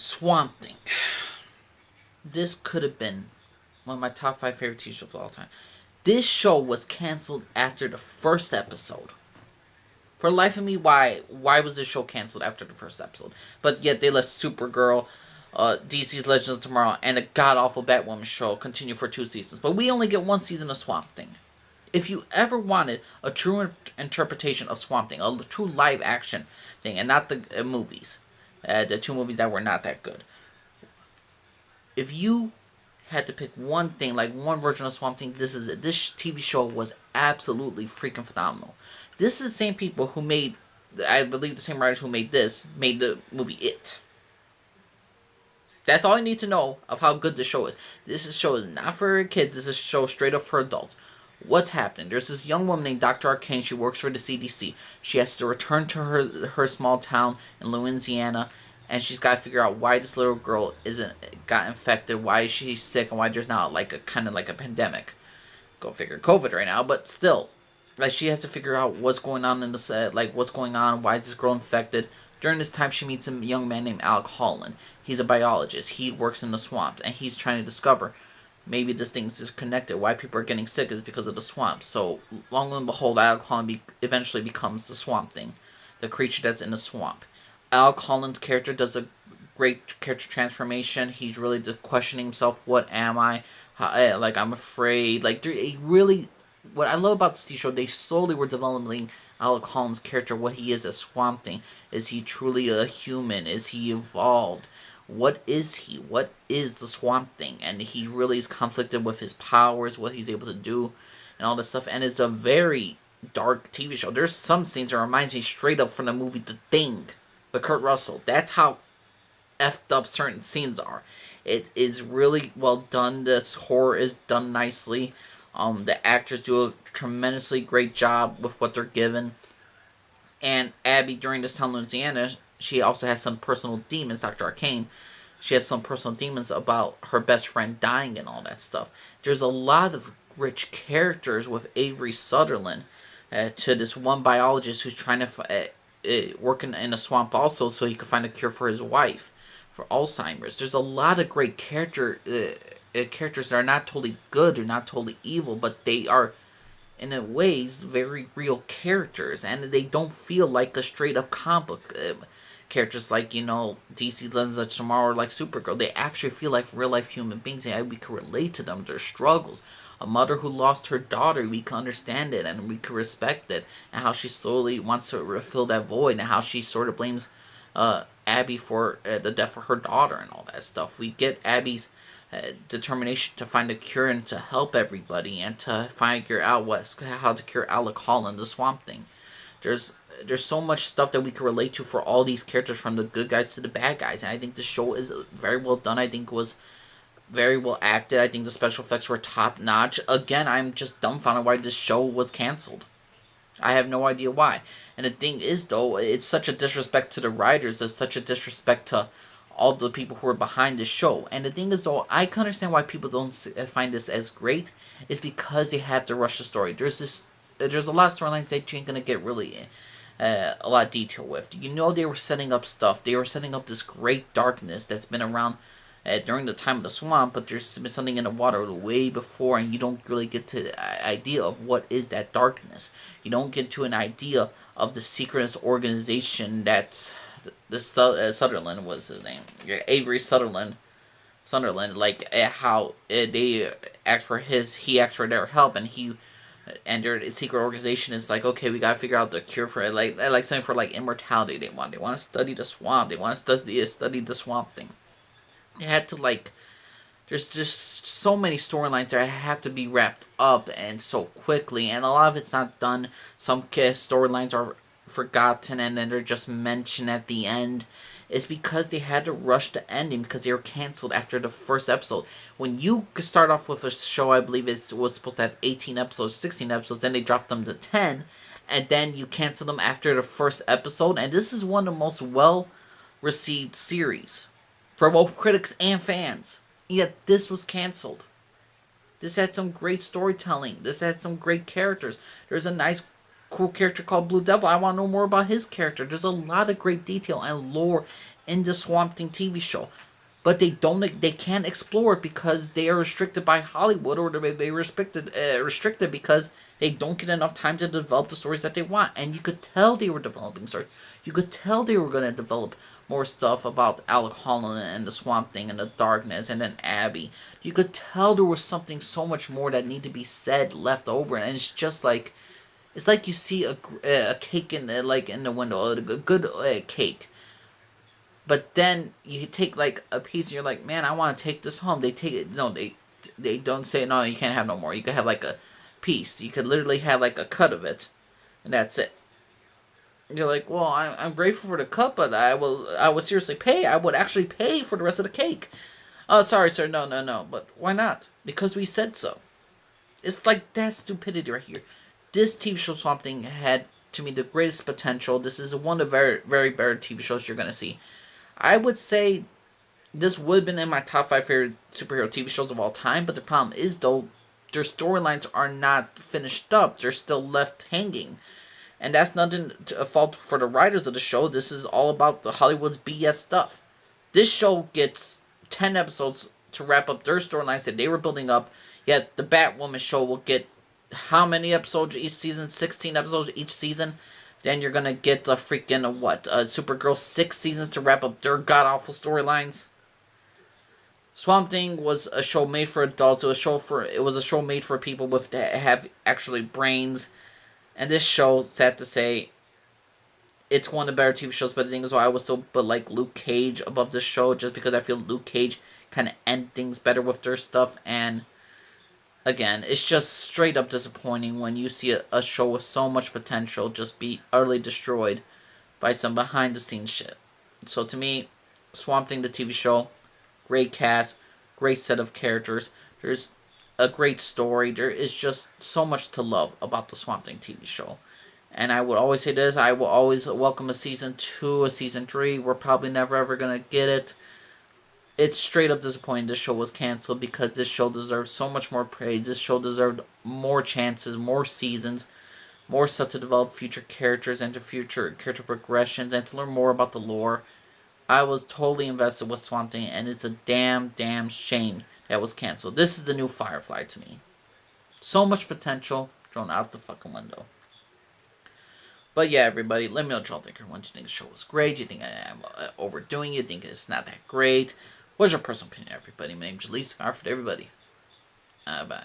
Swamp Thing. This could have been one of my top 5 favorite TV shows of all time. This show was canceled after the first episode. For the life of me, why was this show canceled after the first episode? But yet they let Supergirl, DC's Legends of Tomorrow, and a god-awful Batwoman show continue for 2 seasons. But we only get 1 season of Swamp Thing. If you ever wanted a true interpretation of Swamp Thing, a true live-action thing, and not the movies, the 2 movies that were not that good. If you had to pick one thing, like one version of Swamp Thing, this is it. This TV show was absolutely freaking phenomenal. This is the same people who made, I believe the same writers who made this, made the movie It. That's all you need to know of how good this show is. This show is not for kids, this is a show straight up for adults. What's happening? There's this young woman named Dr. Arcane. She works for the CDC. She has to return to her small town in Louisiana, and she's got to figure out why this little girl got infected, why she's sick, and why there's not like a kind of like a pandemic. Go figure, COVID right now, but still, like she has to figure out what's going on in the set, like what's going on, why is this girl infected. During this time, she meets a young man named Alec Holland. He's a biologist. He works in the swamp, and he's trying to discover maybe this thing's disconnected. Why people are getting sick is because of the swamp. So, long and behold, Alec Holland eventually becomes the Swamp Thing, the creature that's in the swamp. Alec Holland's character does a great character transformation. He's really questioning himself. What am I? I'm afraid. What I love about this TV show, they slowly were developing Alec Holland's character, what he is as Swamp Thing. Is he truly a human? Is he evolved? What is he? What is the Swamp Thing? And he really is conflicted with his powers, what he's able to do, and all this stuff. And it's a very dark TV show. There's some scenes that reminds me straight up from the movie The Thing with Kurt Russell. That's how effed up certain scenes are. It is really well done. This horror is done nicely. The actors do a tremendously great job with what they're given. And Abby, during this time in Louisiana, she also has some personal demons, Dr. Arcane. She has some personal demons about her best friend dying and all that stuff. There's a lot of rich characters with Avery Sutherland to this one biologist who's trying to working in a swamp also so he could find a cure for his wife for Alzheimer's. There's a lot of great characters that are not totally good or not totally evil, but they are in a ways very real characters, and they don't feel like a straight up comic book characters like, DC Legends of Tomorrow or like Supergirl. They actually feel like real life human beings, and we can relate to them, their struggles. A mother who lost her daughter, we can understand it and we can respect it, and how she slowly wants to fill that void, and how she sort of blames Abby for the death of her daughter and all that stuff. We get Abby's determination to find a cure and to help everybody, and to figure out how to cure Alec Holland, the Swamp Thing. There's so much stuff that we can relate to for all these characters, from the good guys to the bad guys, and I think the show is very well done. I think it was very well acted. I think the special effects were top notch. Again, I'm just dumbfounded why this show was canceled. I have no idea why. And the thing is, though, it's such a disrespect to the writers. It's such a disrespect to all the people who are behind the show. And the thing is, though, I can understand why people don't find this as great. Is because they have to rush the story. There's a lot of storylines that you ain't gonna get really a lot of detail with. They were setting up stuff. They were setting up this great darkness that's been around during the time of the swamp, but there's been something in the water way before, and you don't really get to the idea of what is that darkness. You don't get to an idea of the secret organization that's Sutherland was his name, Avery Sutherland, like how they ask for he asked for their help, and their secret organization is like, okay, we gotta figure out the cure for it, like something for like immortality. They want to study the swamp. They want to study the Swamp Thing. They had to there's just so many storylines that have to be wrapped up and so quickly, and a lot of it's not done. Some storylines are forgotten and then they're just mentioned at the end. It's because they had to rush the ending because they were canceled after the first episode. When you start off with a show, I believe it was supposed to have 18 episodes, 16 episodes, then they dropped them to 10, and then you cancel them after the first episode. And this is one of the most well-received series for both critics and fans. Yet this was canceled. This had some great storytelling. This had some great characters. There's a nice cool character called Blue Devil. I want to know more about his character. There's a lot of great detail and lore in the Swamp Thing TV show. But they can't explore it because they are restricted by Hollywood, or they restricted because they don't get enough time to develop the stories that they want. And you could tell they were developing stories. You could tell they were going to develop more stuff about Alec Holland and the Swamp Thing and the Darkness and then Abby. You could tell there was something so much more that needed to be said left over, and it's just like it's like you see a cake in the window, a good cake. But then you take like a piece and you're like, man, I want to take this home. They take it. No, they don't say no. You can't have no more. You could have like a piece. You could literally have like a cut of it, and that's it. You're like, well, I'm grateful for the cut, but I will seriously pay. I would actually pay for the rest of the cake. Oh, sorry, sir. No, no, no. But why not? Because we said so. It's like that stupidity right here. This TV show Swamp Thing had, to me, the greatest potential. This is one of the very, very better TV shows you're gonna see. I would say this would have been in my top 5 favorite superhero TV shows of all time, but the problem is, though, their storylines are not finished up. They're still left hanging. And that's nothing to a fault for the writers of the show. This is all about the Hollywood's BS stuff. This show gets 10 episodes to wrap up their storylines that they were building up, yet the Batwoman show will get how many episodes each season? 16 episodes each season. Then you're gonna get the freaking, Supergirl 6 seasons to wrap up their god-awful storylines. Swamp Thing was a show made for adults. It was a show made for people that have actually brains. And this show, sad to say, it's one of the better TV shows, but the thing is, I would still put like Luke Cage above this show, just because I feel Luke Cage kind of end things better with their stuff. And again, it's just straight up disappointing when you see a show with so much potential just be utterly destroyed by some behind the scenes shit. So to me, Swamp Thing the TV show, great cast, great set of characters. There's a great story. There is just so much to love about the Swamp Thing TV show. And I would always say this, I will always welcome a season 2, a season 3. We're probably never ever going to get it. It's straight up disappointing this show was canceled, because this show deserved so much more praise. This show deserved more chances, more seasons, more stuff to develop future characters and to future character progressions and to learn more about the lore. I was totally invested with Swamp Thing, and it's a damn shame that was canceled. This is the new Firefly to me. So much potential thrown out the fucking window. But yeah, everybody, let me know what y'all think. What you think the show was great? Do you think I'm overdoing it? Do you think it's not that great? What's your personal opinion, everybody? My name's Jalise. Alright, for everybody. Bye.